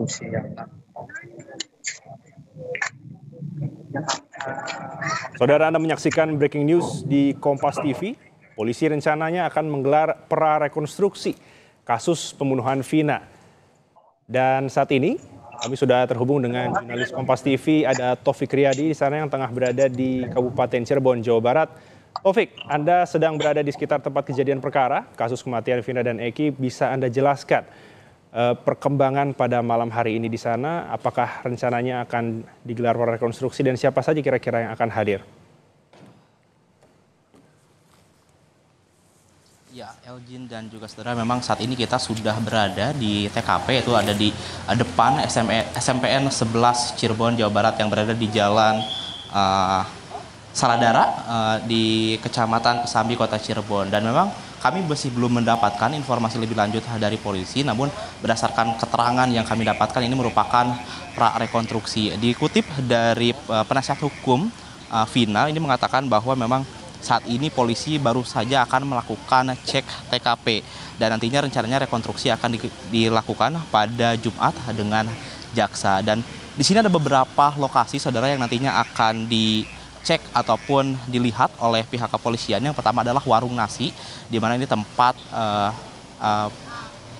rekonstruksi yang Saudara, Anda menyaksikan breaking news di Kompas TV. Polisi rencananya akan menggelar prarekonstruksi kasus pembunuhan Vina. Dan saat ini kami sudah terhubung dengan jurnalis Kompas TV, ada Taufik Riyadi di sana yang tengah berada di Kabupaten Cirebon, Jawa Barat. Taufik, Anda sedang berada di sekitar tempat kejadian perkara, kasus kematian Vina dan Eki. Bisa Anda jelaskan perkembangan pada malam hari ini di sana? Apakah rencananya akan digelar prarekonstruksi dan siapa saja kira-kira yang akan hadir? Ya, Elgin dan juga saudara, memang saat ini kita sudah berada di TKP, itu ada di depan SMPN 11 Cirebon, Jawa Barat yang berada di Jalan Saladara di Kecamatan Kesambi, Kota Cirebon. Dan memang kami masih belum mendapatkan informasi lebih lanjut dari polisi, namun berdasarkan keterangan yang kami dapatkan ini merupakan prarekonstruksi. Dikutip dari penasihat hukum Vina, ini mengatakan bahwa memang saat ini polisi baru saja akan melakukan cek TKP dan nantinya rencananya rekonstruksi akan dilakukan pada Jumat dengan jaksa. Dan di sini ada beberapa lokasi saudara yang nantinya akan dicek ataupun dilihat oleh pihak kepolisian. Yang pertama adalah warung nasi, di mana ini tempat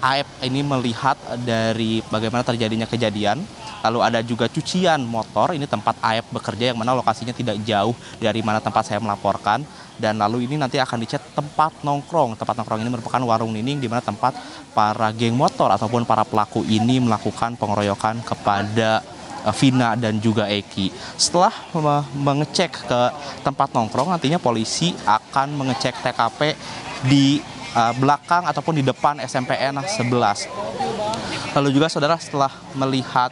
AF ini melihat dari bagaimana terjadinya kejadian. Lalu ada juga cucian motor, ini tempat AF bekerja yang mana lokasinya tidak jauh dari mana tempat saya melaporkan. Dan lalu ini nanti akan dicek tempat nongkrong. Tempat nongkrong ini merupakan warung nining, di mana tempat para geng motor ataupun para pelaku ini melakukan pengeroyokan kepada Vina dan juga Eki. Setelah mengecek ke tempat nongkrong, nantinya polisi akan mengecek TKP di belakang ataupun di depan SMPN 11. Lalu juga saudara, setelah melihat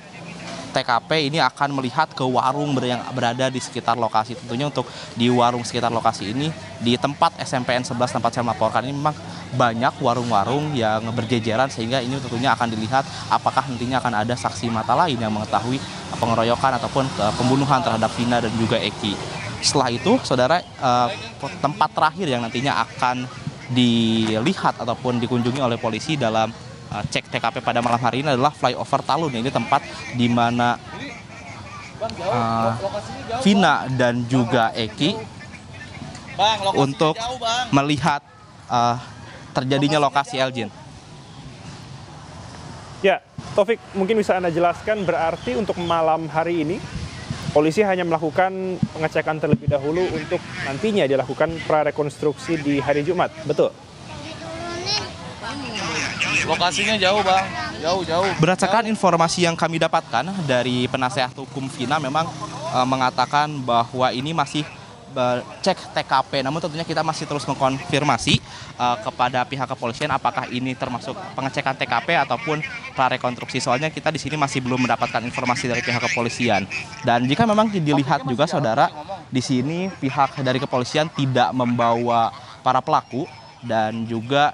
TKP ini akan melihat ke warung yang berada di sekitar lokasi. Tentunya untuk di warung sekitar lokasi ini, di tempat SMPN 11 tempat saya melaporkan ini memang banyak warung-warung yang berjejeran, sehingga ini tentunya akan dilihat apakah nantinya akan ada saksi mata lain yang mengetahui pengeroyokan ataupun pembunuhan terhadap Vina dan juga Eki. Setelah itu saudara, tempat terakhir yang nantinya akan dilihat ataupun dikunjungi oleh polisi dalam cek TKP pada malam hari ini adalah flyover Talun. Ini tempat di mana Vina dan juga Eki untuk melihat terjadinya lokasi, Elgin. Ya, Taufik, mungkin bisa Anda jelaskan, berarti untuk malam hari ini polisi hanya melakukan pengecekan terlebih dahulu untuk nantinya dilakukan prarekonstruksi di hari Jumat, betul? Lokasinya jauh, Bang. Jauh. Berdasarkan informasi yang kami dapatkan dari penasehat hukum Vina, memang mengatakan bahwa ini masih cek TKP. Namun tentunya kita masih terus mengkonfirmasi kepada pihak kepolisian apakah ini termasuk pengecekan TKP ataupun prarekonstruksi. Soalnya kita di sini masih belum mendapatkan informasi dari pihak kepolisian. Dan jika memang dilihat juga saudara, di sini pihak dari kepolisian tidak membawa para pelaku. Dan juga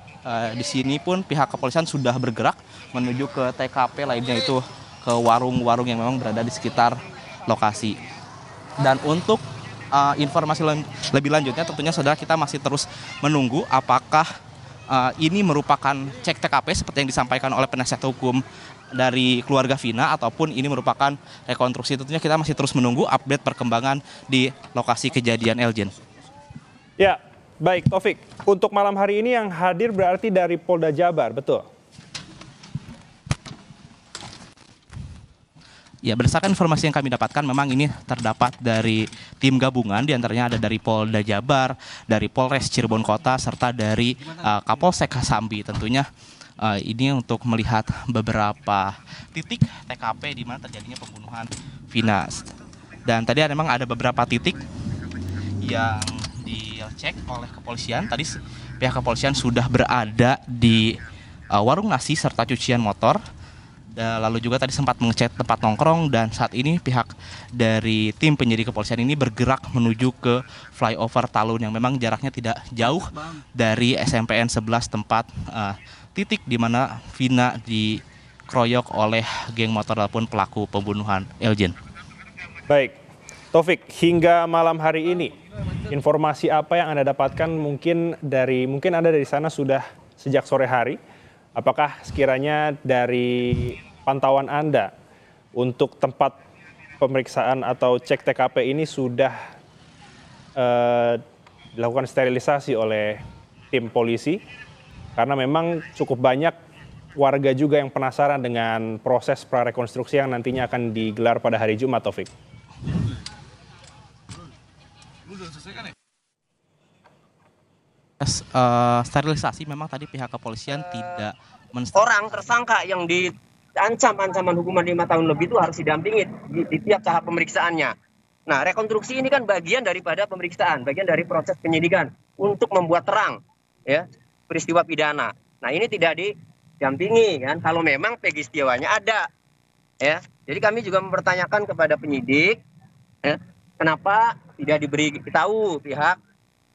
di sini pun pihak kepolisian sudah bergerak menuju ke TKP lainnya, itu ke warung-warung yang memang berada di sekitar lokasi. Dan untuk informasi lebih lanjutnya tentunya saudara, kita masih terus menunggu apakah ini merupakan cek TKP seperti yang disampaikan oleh penasihat hukum dari keluarga Vina ataupun ini merupakan rekonstruksi. Tentunya kita masih terus menunggu update perkembangan di lokasi kejadian, Elgin. Ya, baik Taufik. Untuk malam hari ini yang hadir berarti dari Polda Jabar, betul? Ya, berdasarkan informasi yang kami dapatkan, memang ini terdapat dari tim gabungan, diantaranya ada dari Polda Jabar, dari Polres Cirebon Kota, serta dari Kapolsek Kesambi. Tentunya ini untuk melihat beberapa titik TKP di mana terjadinya pembunuhan Vina. Dan tadi memang ada beberapa titik yang dicek oleh kepolisian. Tadi pihak kepolisian sudah berada di warung nasi serta cucian motor. Lalu juga tadi sempat mengecek tempat nongkrong, dan saat ini pihak dari tim penyidik kepolisian ini bergerak menuju ke flyover Talun yang memang jaraknya tidak jauh dari SMPN 11 tempat titik di mana Vina dikeroyok oleh geng motor ataupun pelaku pembunuhan, Elgin. Baik, Taufik, hingga malam hari ini informasi apa yang Anda dapatkan? mungkin Anda dari sana sudah sejak sore hari. Apakah sekiranya dari pantauan Anda untuk tempat pemeriksaan atau cek TKP ini sudah dilakukan sterilisasi oleh tim polisi? Karena memang cukup banyak warga juga yang penasaran dengan proses prarekonstruksi yang nantinya akan digelar pada hari Jumat, Taufik. Sterilisasi memang tadi pihak kepolisian tidak orang tersangka yang diancam ancaman hukuman 5 tahun lebih itu harus didampingi di tiap tahap pemeriksaannya. Nah, rekonstruksi ini kan bagian daripada pemeriksaan, bagian dari proses penyidikan untuk membuat terang ya peristiwa pidana. Nah, ini tidak didampingi kan kalau memang Peggy Setiawanya ada ya. Jadi kami juga mempertanyakan kepada penyidik ya, kenapa tidak diberi tahu pihak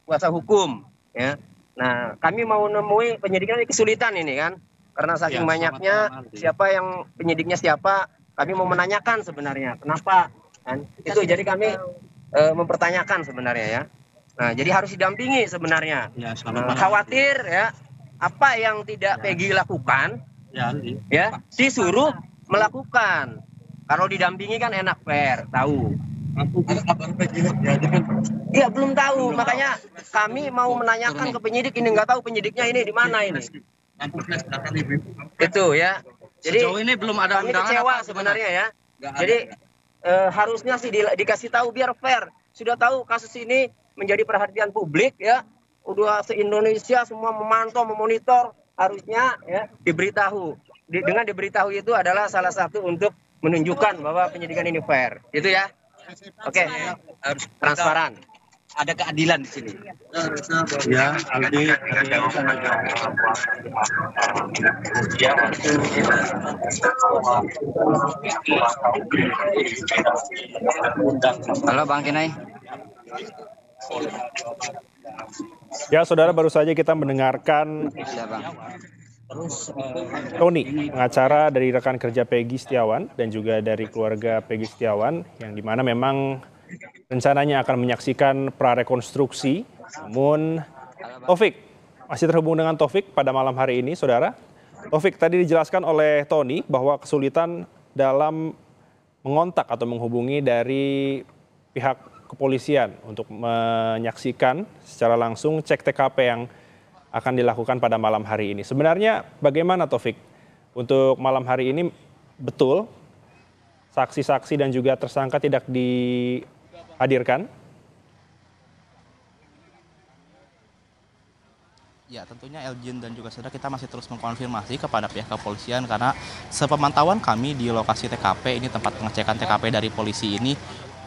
kuasa hukum ya. Nah, kami mau nemui penyidikan ini kesulitan ini kan. Karena saking banyaknya siapa yang penyidiknya siapa, kami mau menanyakan sebenarnya kenapa kan. Itu jadi kami mempertanyakan sebenarnya ya. Nah, jadi harus didampingi sebenarnya. Khawatir ya apa yang tidak Peggy lakukan ya disuruh melakukan. Kalau didampingi kan enak fair, tahu. Iya belum tahu, makanya kami mau menanyakan ke penyidik ini, nggak tahu penyidiknya ini di mana ini. Itu ya. Jadi sejauh ini belum ada kami kecewa sebenarnya ya. Jadi harusnya sih dikasih tahu biar fair. Sudah tahu kasus ini menjadi perhatian publik ya. Udah se-Indonesia semua memantau, memonitor, harusnya ya diberitahu. Dengan diberitahu itu adalah salah satu untuk menunjukkan bahwa penyidikan ini fair. Itu ya. Oke, harus transparan. Ada keadilan di sini. Ya, Aldi. Halo Bang Kinai. Ya, saudara, baru saja kita mendengarkan Tony, pengacara dari rekan kerja Peggy Setiawan dan juga dari keluarga Peggy Setiawan, yang dimana memang rencananya akan menyaksikan prarekonstruksi. Namun, Taufik, masih terhubung dengan Taufik pada malam hari ini, saudara. Taufik, tadi dijelaskan oleh Tony bahwa kesulitan dalam mengontak atau menghubungi dari pihak kepolisian untuk menyaksikan secara langsung cek TKP yang akan dilakukan pada malam hari ini. Sebenarnya bagaimana, Taufik, untuk malam hari ini? Betul saksi-saksi dan juga tersangka tidak dihadirkan? Ya, tentunya Elgin dan juga saudara, kita masih terus mengkonfirmasi kepada pihak kepolisian karena sepemantauan kami di lokasi TKP ini, tempat pengecekan TKP dari polisi ini,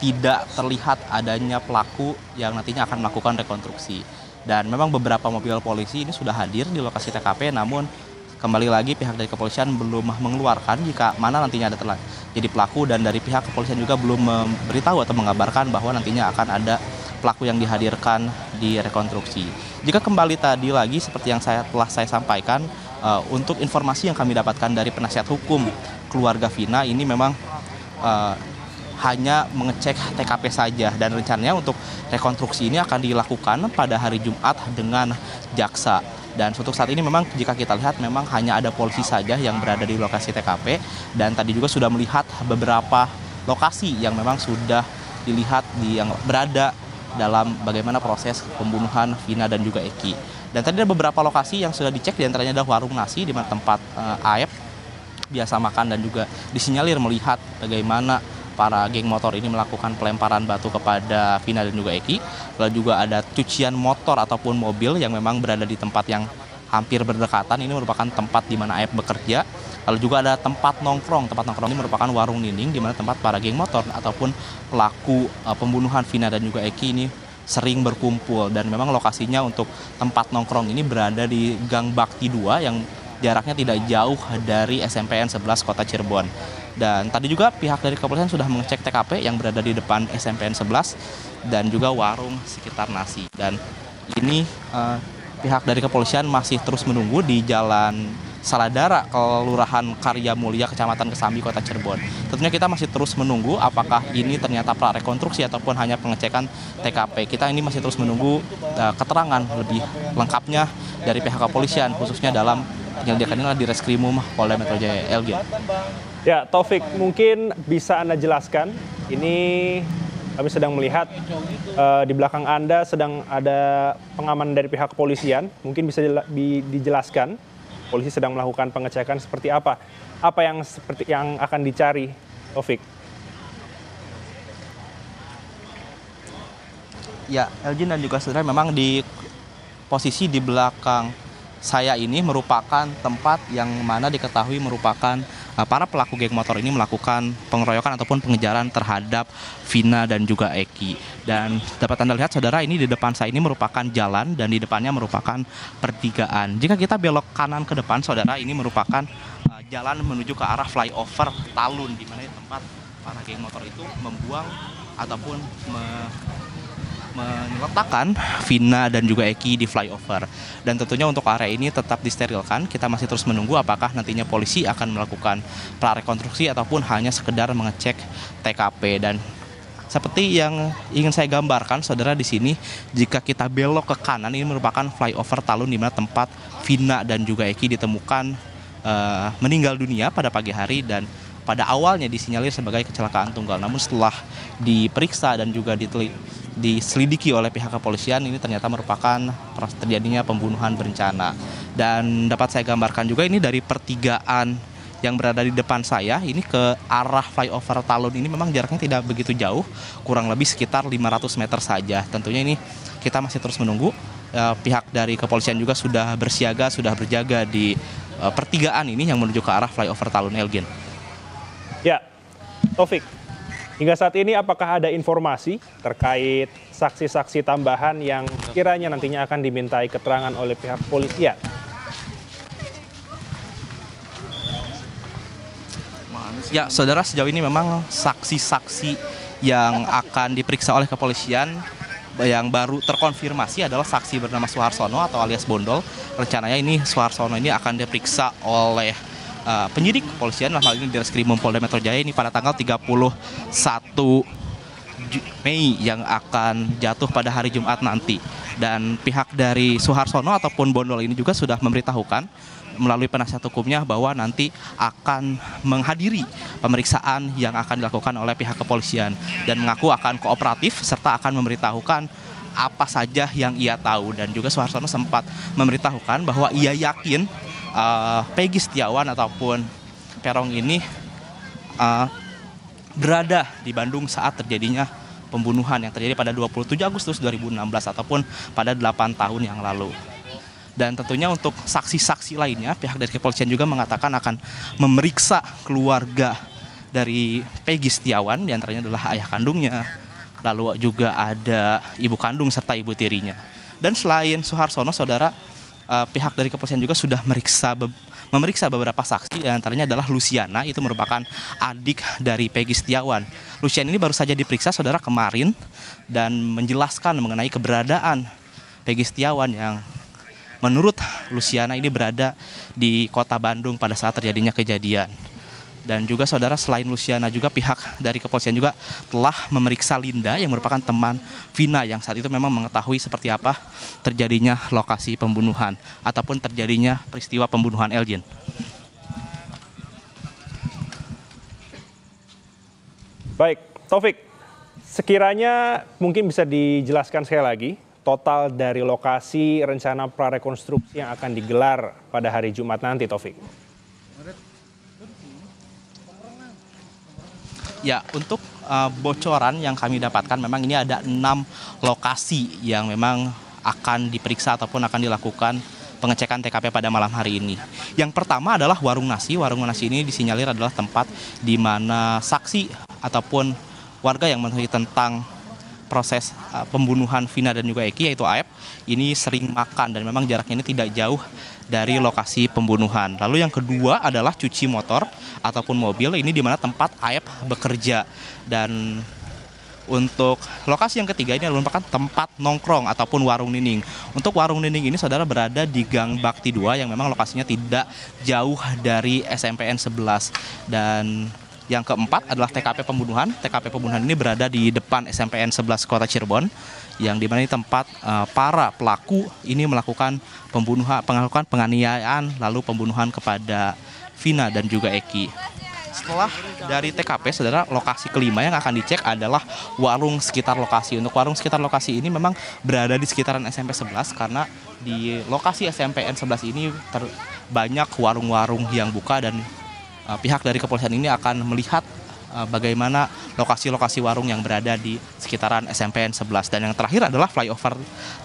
tidak terlihat adanya pelaku yang nantinya akan melakukan rekonstruksi. Dan memang beberapa mobil polisi ini sudah hadir di lokasi TKP, namun kembali lagi pihak dari kepolisian belum mengeluarkan jika mana nantinya ada jadi pelaku, dan dari pihak kepolisian juga belum memberitahu atau mengabarkan bahwa nantinya akan ada pelaku yang dihadirkan di rekonstruksi. Jika kembali tadi lagi seperti yang telah saya sampaikan, untuk informasi yang kami dapatkan dari penasihat hukum keluarga Vina ini memang hanya mengecek TKP saja, dan rencananya untuk rekonstruksi ini akan dilakukan pada hari Jumat dengan jaksa. Dan untuk saat ini memang jika kita lihat memang hanya ada polisi saja yang berada di lokasi TKP, dan tadi juga sudah melihat beberapa lokasi yang memang sudah dilihat yang berada dalam bagaimana proses pembunuhan Vina dan juga Eki. Dan tadi ada beberapa lokasi yang sudah dicek, diantaranya ada warung nasi di mana tempat Aep biasa makan, dan juga disinyalir melihat bagaimana para geng motor ini melakukan pelemparan batu kepada Vina dan juga Eki. Lalu juga ada cucian motor ataupun mobil yang memang berada di tempat yang hampir berdekatan. Ini merupakan tempat di mana Aep bekerja. Lalu juga ada tempat nongkrong. Tempat nongkrong ini merupakan warung nining di mana tempat para geng motor ataupun pelaku pembunuhan Vina dan juga Eki ini sering berkumpul. Dan memang lokasinya untuk tempat nongkrong ini berada di Gang Bakti 2 yang jaraknya tidak jauh dari SMPN 11 Kota Cirebon. Dan tadi juga pihak dari kepolisian sudah mengecek TKP yang berada di depan SMPN 11 dan juga warung sekitar nasi. Dan ini pihak dari kepolisian masih terus menunggu di Jalan Saladara, Kelurahan Karya Mulia, Kecamatan Kesambi, Kota Cirebon. Tentunya kita masih terus menunggu apakah ini ternyata prarekonstruksi ataupun hanya pengecekan TKP. Kita ini masih terus menunggu keterangan lebih lengkapnya dari pihak kepolisian, khususnya dalam penyelidikan ini di Reskrimum Polda Metro Jaya. Elgin. Ya, Taufik, mungkin bisa Anda jelaskan, ini kami sedang melihat di belakang Anda sedang ada pengaman dari pihak kepolisian. Mungkin bisa dijelaskan, polisi sedang melakukan pengecekan seperti apa? Apa yang akan dicari, Taufik? Ya, Elgin dan juga saudara, memang di posisi di belakang saya ini merupakan tempat yang mana diketahui merupakan para pelaku geng motor ini melakukan pengeroyokan ataupun pengejaran terhadap Vina dan juga Eki. Dan dapat Anda lihat saudara, ini di depan saya ini merupakan jalan dan di depannya merupakan pertigaan. Jika kita belok kanan ke depan saudara, ini merupakan jalan menuju ke arah flyover Talun, di mana tempat para geng motor itu membuang ataupun meletakkan Vina dan juga Eki di flyover. Dan tentunya untuk area ini tetap disterilkan. Kita masih terus menunggu apakah nantinya polisi akan melakukan prarekonstruksi ataupun hanya sekedar mengecek TKP. Dan seperti yang ingin saya gambarkan saudara, di sini jika kita belok ke kanan, ini merupakan flyover Talun di mana tempat Vina dan juga Eki ditemukan meninggal dunia pada pagi hari dan pada awalnya disinyalir sebagai kecelakaan tunggal. Namun setelah diperiksa dan juga diselidiki oleh pihak kepolisian, ini ternyata merupakan terjadinya pembunuhan berencana. Dan dapat saya gambarkan juga ini dari pertigaan yang berada di depan saya, ini ke arah flyover Talun ini memang jaraknya tidak begitu jauh, kurang lebih sekitar 500 meter saja. Tentunya ini kita masih terus menunggu. Pihak dari kepolisian juga sudah bersiaga, sudah berjaga di pertigaan ini yang menuju ke arah flyover Talun, Elgin. Ya, Taufik, hingga saat ini apakah ada informasi terkait saksi-saksi tambahan yang kiranya nantinya akan dimintai keterangan oleh pihak kepolisian? Ya, saudara, sejauh ini memang saksi-saksi yang akan diperiksa oleh kepolisian yang baru terkonfirmasi adalah saksi bernama Suharsono atau alias Bondol. Rencananya ini Suharsono ini akan diperiksa oleh penyidik kepolisian, hal ini di Reskrimum Polda Metro Jaya ini pada tanggal 31 Mei yang akan jatuh pada hari Jumat nanti. Dan pihak dari Suharsono ataupun Bondol ini juga sudah memberitahukan melalui penasihat hukumnya bahwa nanti akan menghadiri pemeriksaan yang akan dilakukan oleh pihak kepolisian dan mengaku akan kooperatif serta akan memberitahukan apa saja yang ia tahu. Dan juga Suharsono sempat memberitahukan bahwa ia yakin Peggy Setiawan ataupun Peron ini berada di Bandung saat terjadinya pembunuhan yang terjadi pada 27 Agustus 2016 ataupun pada 8 tahun yang lalu. Dan tentunya untuk saksi-saksi lainnya, pihak dari kepolisian juga mengatakan akan memeriksa keluarga dari Peggy Setiawan, diantaranya adalah ayah kandungnya, lalu juga ada ibu kandung serta ibu tirinya. Dan selain Suharsono, saudara, pihak dari kepolisian juga sudah memeriksa beberapa saksi, diantaranya adalah Luciana, itu merupakan adik dari Peggy Setiawan. Luciana ini baru saja diperiksa saudara kemarin dan menjelaskan mengenai keberadaan Peggy Setiawan yang menurut Luciana ini berada di kota Bandung pada saat terjadinya kejadian. Dan juga saudara, selain Luciana juga pihak dari kepolisian juga telah memeriksa Linda yang merupakan teman Vina yang saat itu memang mengetahui seperti apa terjadinya lokasi pembunuhan ataupun terjadinya peristiwa pembunuhan, Elgin. Baik, Taufik, sekiranya mungkin bisa dijelaskan sekali lagi total dari lokasi rencana prarekonstruksi yang akan digelar pada hari Jumat nanti, Taufik. Ya, untuk bocoran yang kami dapatkan memang ini ada 6 lokasi yang memang akan diperiksa ataupun akan dilakukan pengecekan TKP pada malam hari ini. Yang pertama adalah warung nasi. Warung nasi ini disinyalir adalah tempat di mana saksi ataupun warga yang mengetahui tentang proses pembunuhan Vina dan juga Eki, yaitu Aep, ini sering makan dan memang jaraknya ini tidak jauh dari lokasi pembunuhan. Lalu yang kedua adalah cuci motor ataupun mobil, ini di mana tempat Aep bekerja. Dan untuk lokasi yang ketiga ini merupakan tempat nongkrong ataupun warung nining. Untuk warung nining ini saudara berada di Gang Bakti 2 yang memang lokasinya tidak jauh dari SMPN 11. Dan yang keempat adalah TKP pembunuhan. TKP pembunuhan ini berada di depan SMPN 11 Kota Cirebon, yang dimana ini tempat para pelaku ini melakukan penganiayaan lalu pembunuhan kepada Vina dan juga Eki. setelah dari TKP, saudara, lokasi kelima yang akan dicek adalah warung sekitar lokasi. Untuk warung sekitar lokasi ini memang berada di sekitaran SMP 11 karena di lokasi SMPN 11 ini banyak warung-warung yang buka dan pihak dari kepolisian ini akan melihat bagaimana lokasi-lokasi warung yang berada di sekitaran SMPN 11. Dan yang terakhir adalah flyover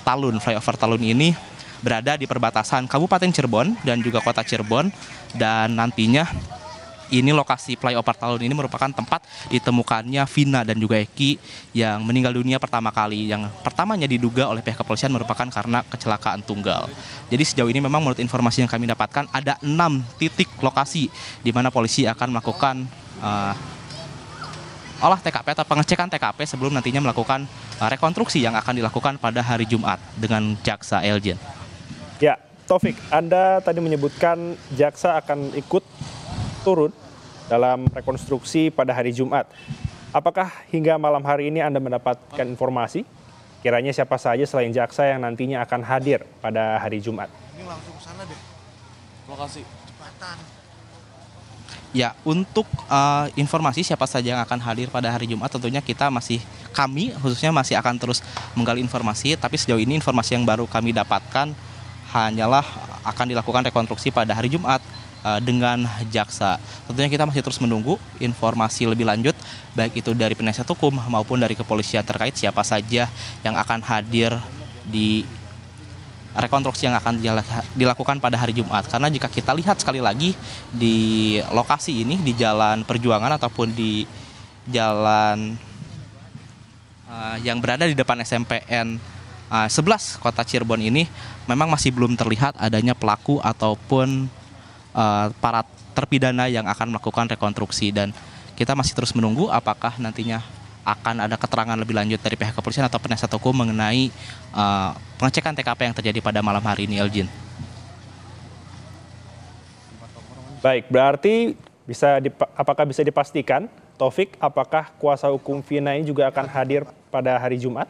Talun. Flyover Talun ini berada di perbatasan Kabupaten Cirebon dan juga Kota Cirebon, dan nantinya ini lokasi flyover Talun ini merupakan tempat ditemukannya Vina dan juga Eki yang meninggal dunia pertama kali. Yang pertamanya diduga oleh pihak kepolisian merupakan karena kecelakaan tunggal. Jadi sejauh ini memang menurut informasi yang kami dapatkan ada 6 titik lokasi di mana polisi akan melakukan olah TKP atau pengecekan TKP sebelum nantinya melakukan rekonstruksi yang akan dilakukan pada hari Jumat dengan jaksa Eljen. Ya, Taufik, Anda tadi menyebutkan jaksa akan ikut turun dalam rekonstruksi pada hari Jumat. Apakah hingga malam hari ini Anda mendapatkan informasi? Kiranya siapa saja selain jaksa yang nantinya akan hadir pada hari Jumat? Ini langsung sana deh, lokasi cepatan. Ya, untuk informasi siapa saja yang akan hadir pada hari Jumat, tentunya kami khususnya masih akan terus menggali informasi, tapi sejauh ini informasi yang baru kami dapatkan hanyalah akan dilakukan rekonstruksi pada hari Jumat dengan jaksa. Tentunya kita masih terus menunggu informasi lebih lanjut, baik itu dari penasihat hukum maupun dari kepolisian terkait siapa saja yang akan hadir di rekonstruksi yang akan dilakukan pada hari Jumat. Karena jika kita lihat sekali lagi di lokasi ini, di Jalan Perjuangan ataupun di jalan yang berada di depan SMPN 11 Kota Cirebon ini, memang masih belum terlihat adanya pelaku ataupun para terpidana yang akan melakukan rekonstruksi. Dan kita masih terus menunggu apakah nantinya akan ada keterangan lebih lanjut dari pihak kepolisian atau penasihat hukum mengenai pengecekan TKP yang terjadi pada malam hari ini, Elgin. Baik, berarti apakah bisa dipastikan, Taufik, apakah kuasa hukum Vina ini juga akan hadir pada hari Jumat?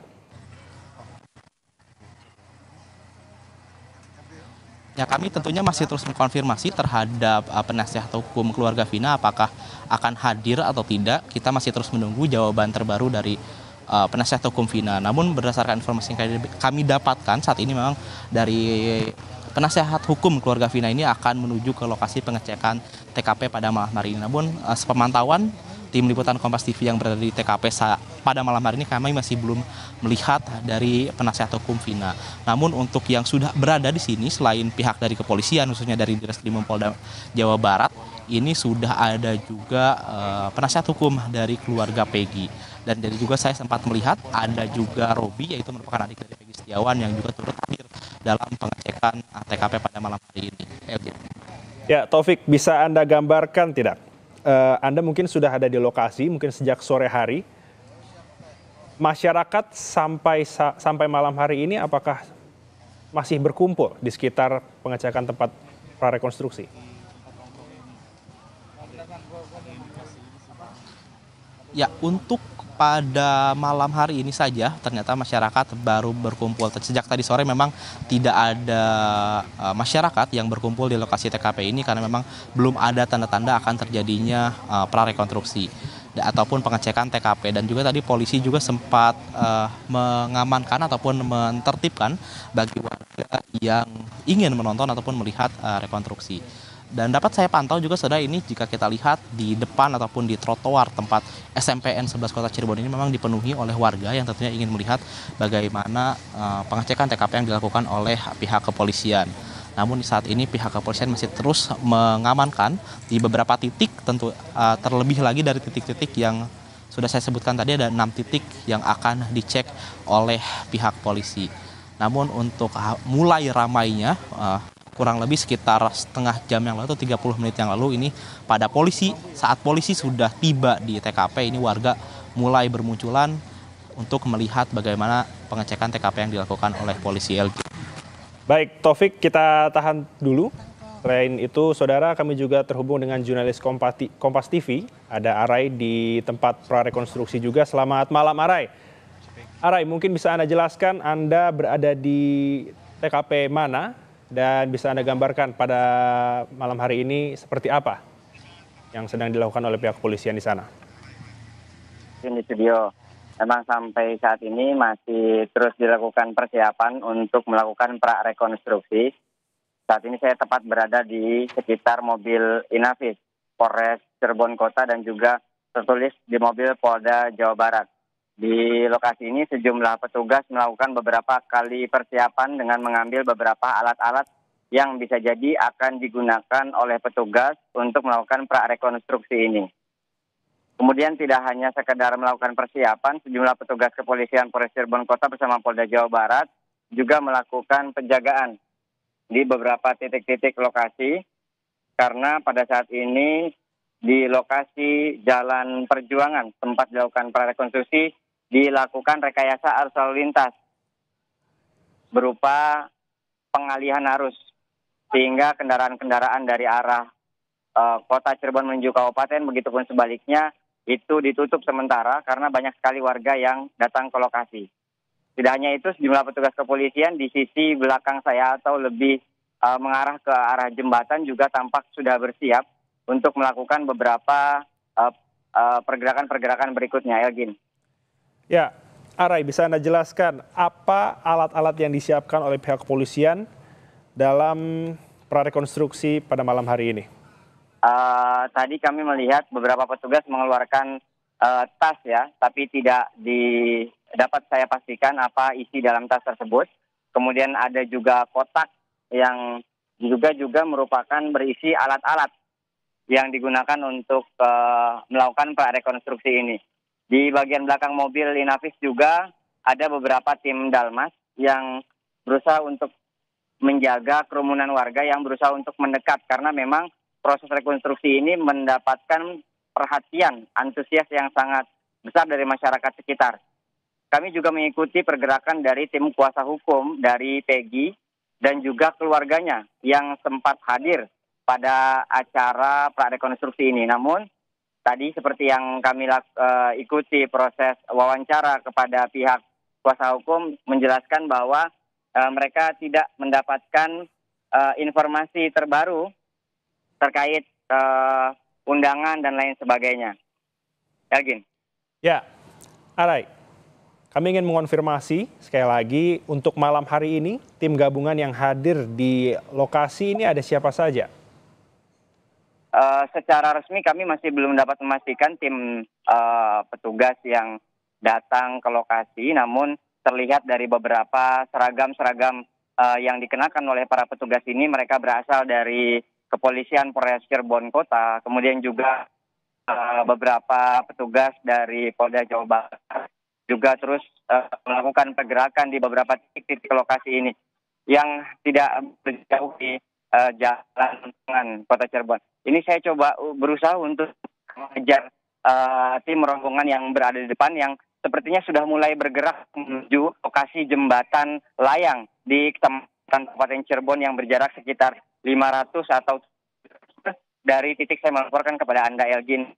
Ya, kami tentunya masih terus mengkonfirmasi terhadap penasihat hukum keluarga Vina apakah akan hadir atau tidak. Kita masih terus menunggu jawaban terbaru dari penasihat hukum Vina. Namun berdasarkan informasi yang kami dapatkan saat ini, memang dari penasihat hukum keluarga Vina ini akan menuju ke lokasi pengecekan TKP pada malam hari ini. Namun sepemantauan tim liputan Kompas TV yang berada di TKP pada malam hari ini, kami masih belum melihat dari penasihat hukum Vina. Namun untuk yang sudah berada di sini, selain pihak dari kepolisian, khususnya dari Ditreskrimum Polda Jawa Barat, ini sudah ada juga penasihat hukum dari keluarga Peggy. Dan dari juga saya sempat melihat ada juga Robi, yaitu merupakan adik dari Peggy Setiawan, yang juga turut hadir dalam pengecekan TKP pada malam hari ini. Ya, Taufik, bisa Anda gambarkan tidak? Anda mungkin sudah ada di lokasi, mungkin sejak sore hari. Masyarakat sampai malam hari ini apakah masih berkumpul di sekitar pengecekan tempat prarekonstruksi? Ya, untuk pada malam hari ini saja ternyata masyarakat baru berkumpul. Sejak tadi sore memang tidak ada masyarakat yang berkumpul di lokasi TKP ini karena memang belum ada tanda-tanda akan terjadinya prarekonstruksi ataupun pengecekan TKP. Dan juga tadi polisi juga sempat mengamankan ataupun mentertibkan bagi warga yang ingin menonton ataupun melihat rekonstruksi. Dan dapat saya pantau juga, saudara, ini jika kita lihat di depan ataupun di trotoar tempat SMPN 11 Kota Cirebon ini memang dipenuhi oleh warga yang tentunya ingin melihat bagaimana pengecekan TKP yang dilakukan oleh pihak kepolisian. Namun saat ini pihak kepolisian masih terus mengamankan di beberapa titik, tentu terlebih lagi dari titik-titik yang sudah saya sebutkan tadi, ada 6 titik yang akan dicek oleh pihak polisi. Namun untuk mulai ramainya, kurang lebih sekitar setengah jam yang lalu atau 30 menit yang lalu ini, saat polisi sudah tiba di TKP ini, warga mulai bermunculan untuk melihat bagaimana pengecekan TKP yang dilakukan oleh polisi LG. Baik, Taufik, kita tahan dulu. Selain itu, saudara, kami juga terhubung dengan jurnalis Kompas TV. Ada Arai di tempat prarekonstruksi juga. Selamat malam, Arai. Arai, mungkin bisa Anda jelaskan Anda berada di TKP mana? Dan bisa Anda gambarkan pada malam hari ini seperti apa? yang sedang dilakukan oleh pihak kepolisian di sana? Di studio. Memang sampai saat ini masih terus dilakukan persiapan untuk melakukan prarekonstruksi. Saat ini saya tepat berada di sekitar mobil Inavis, Polres Cirebon Kota dan juga tertulis di mobil Polda Jawa Barat. Di lokasi ini sejumlah petugas melakukan beberapa kali persiapan dengan mengambil beberapa alat-alat yang bisa jadi akan digunakan oleh petugas untuk melakukan prarekonstruksi ini. Kemudian tidak hanya sekedar melakukan persiapan, sejumlah petugas kepolisian Polres Cirebon Kota bersama Polda Jawa Barat juga melakukan penjagaan di beberapa titik-titik lokasi, karena pada saat ini di lokasi Jalan Perjuangan tempat dilakukan prarekonstruksi dilakukan rekayasa arus lalu lintas berupa pengalihan arus, sehingga kendaraan-kendaraan dari arah kota Cirebon menuju kabupaten, begitupun sebaliknya, itu ditutup sementara karena banyak sekali warga yang datang ke lokasi. Tidak hanya itu, sejumlah petugas kepolisian di sisi belakang saya atau lebih mengarah ke arah jembatan juga tampak sudah bersiap untuk melakukan beberapa pergerakan-pergerakan berikutnya, Elgin. Ya, Arai, bisa Anda jelaskan apa alat-alat yang disiapkan oleh pihak kepolisian dalam prarekonstruksi pada malam hari ini? Tadi kami melihat beberapa petugas mengeluarkan tas ya, tapi tidak dapat saya pastikan apa isi dalam tas tersebut. Kemudian ada juga kotak yang juga merupakan berisi alat-alat yang digunakan untuk melakukan prarekonstruksi ini. Di bagian belakang mobil Inavis juga ada beberapa tim Dalmas yang berusaha untuk menjaga kerumunan warga yang berusaha untuk mendekat, karena memang proses rekonstruksi ini mendapatkan perhatian antusias yang sangat besar dari masyarakat sekitar. Kami juga mengikuti pergerakan dari tim kuasa hukum dari Peggy dan juga keluarganya yang sempat hadir pada acara prarekonstruksi ini. Namun tadi seperti yang kami ikuti proses wawancara kepada pihak kuasa hukum menjelaskan bahwa mereka tidak mendapatkan informasi terbaru terkait undangan dan lain sebagainya. Elgin. Ya, Arai, kami ingin mengonfirmasi sekali lagi untuk malam hari ini tim gabungan yang hadir di lokasi ini ada siapa saja? Secara resmi kami masih belum dapat memastikan tim petugas yang datang ke lokasi, namun terlihat dari beberapa seragam-seragam yang dikenakan oleh para petugas ini, mereka berasal dari Kepolisian Polres Cirebon Kota, kemudian juga beberapa petugas dari Polda Jawa Barat juga terus melakukan pergerakan di beberapa titik-titik lokasi ini yang tidak jauh di jalan tengah Kota Cirebon. Ini saya coba berusaha untuk mengejar tim rombongan yang berada di depan yang sepertinya sudah mulai bergerak menuju lokasi jembatan layang di Kabupaten Cirebon yang berjarak sekitar 500 atau dari titik saya melaporkan kepada Anda, Elgin.